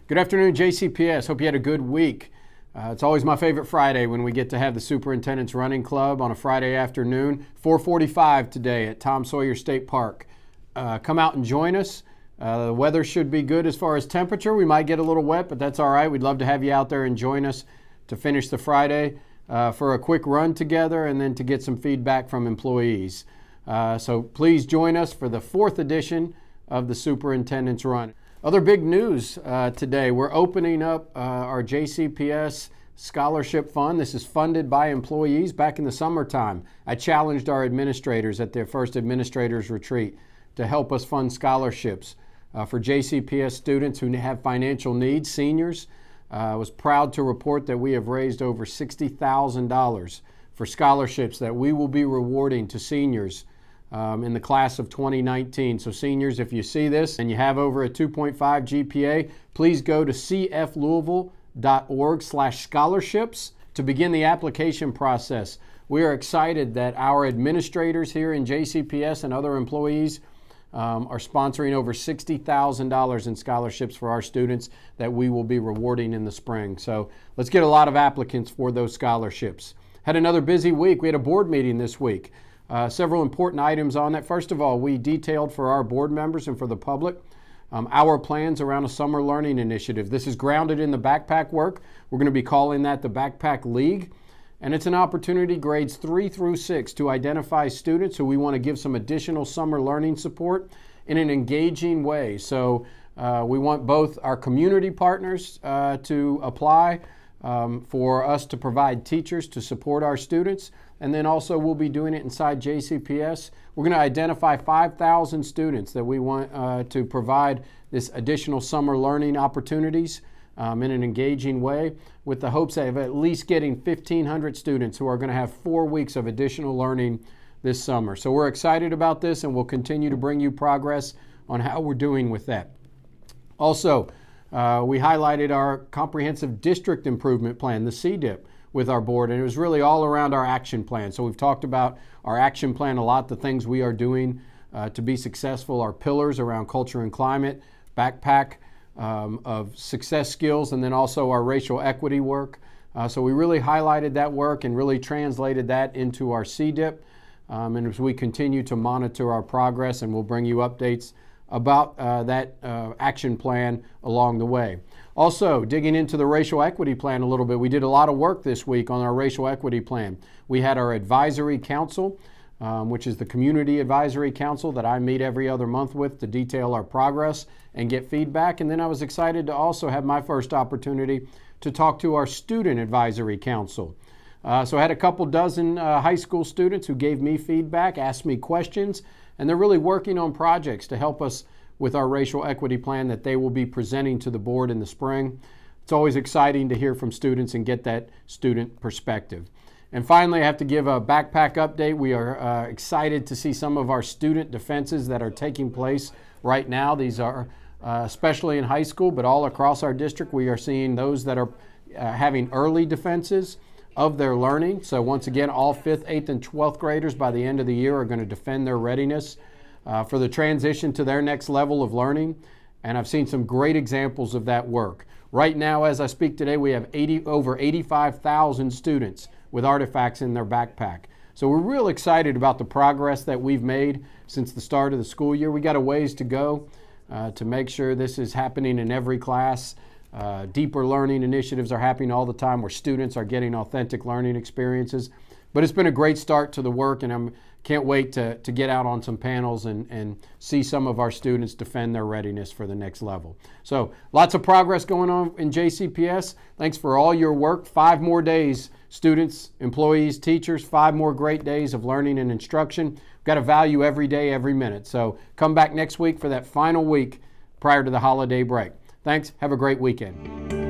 Good afternoon, JCPS. Hope you had a good week. It's always my favorite Friday when we get to have the Superintendent's Running Club on a Friday afternoon. 4:45 today at Tom Sawyer State Park. Come out and join us. The weather should be good as far as temperature. We might get a little wet, but that's all right. We'd love to have you out there and join us to finish the Friday for a quick run together and then to get some feedback from employees. So please join us for the 4th edition of the Superintendent's Run. Other big news today, we're opening up our JCPS Scholarship Fund. This is funded by employees. Back in the summertime, I challenged our administrators at their first administrators retreat to help us fund scholarships for JCPS students who have financial needs, seniors. I was proud to report that we have raised over $60,000 for scholarships that we will be rewarding to seniors in the class of 2019. So seniors, if you see this and you have over a 2.5 GPA, please go to cflouisville.org/scholarships to begin the application process. We are excited that our administrators here in JCPS and other employees are sponsoring over $60,000 in scholarships for our students that we will be rewarding in the spring. So let's get a lot of applicants for those scholarships. Had another busy week. We had a board meeting this week. Several important items on that. First of all, we detailed for our board members and for the public our plans around a summer learning initiative. This is grounded in the backpack work. We're going to be calling that the Backpack League. And it's an opportunity, grades 3 through 6, to identify students who we want to give some additional summer learning support in an engaging way. So we want both our community partners to apply for us to provide teachers to support our students. And then also we'll be doing it inside JCPS. We're going to identify 5,000 students that we want to provide this additional summer learning opportunities in an engaging way, with the hopes of at least getting 1,500 students who are going to have 4 weeks of additional learning this summer. So we're excited about this, and we'll continue to bring you progress on how we're doing with that. Also, we highlighted our Comprehensive District Improvement Plan, the CDIP, with our board, and it was really all around our action plan. So we've talked about our action plan a lot, the things we are doing to be successful, our pillars around culture and climate, backpack of success skills, and then also our racial equity work. So we really highlighted that work and really translated that into our CDIP. And as we continue to monitor our progress, and we'll bring you updates about that action plan along the way. Also, digging into the racial equity plan a little bit, we did a lot of work this week on our racial equity plan. We had our advisory council, which is the community advisory council that I meet every other month with to detail our progress and get feedback. And then I was excited to also have my first opportunity to talk to our student advisory council. So I had a couple dozen high school students who gave me feedback, asked me questions, and they're really working on projects to help us with our racial equity plan that they will be presenting to the board in the spring. It's always exciting to hear from students and get that student perspective. And finally, I have to give a backpack update. We are excited to see some of our student defenses that are taking place right now. These are especially in high school, but all across our district, we are seeing those that are having early defenses of their learning. So once again, all 5th, 8th, and 12th graders by the end of the year are going to defend their readiness for the transition to their next level of learning. And I've seen some great examples of that work. Right now, as I speak today, we have over 85,000 students with artifacts in their backpack. So we're real excited about the progress that we've made since the start of the school year. We got a ways to go to make sure this is happening in every class. Deeper learning initiatives are happening all the time where students are getting authentic learning experiences. But it's been a great start to the work, and I can't wait to get out on some panels and see some of our students defend their readiness for the next level. So lots of progress going on in JCPS. Thanks for all your work. 5 more days, students, employees, teachers, 5 more great days of learning and instruction. We've got to value every day, every minute. So come back next week for that final week prior to the holiday break. Thanks. Have a great weekend.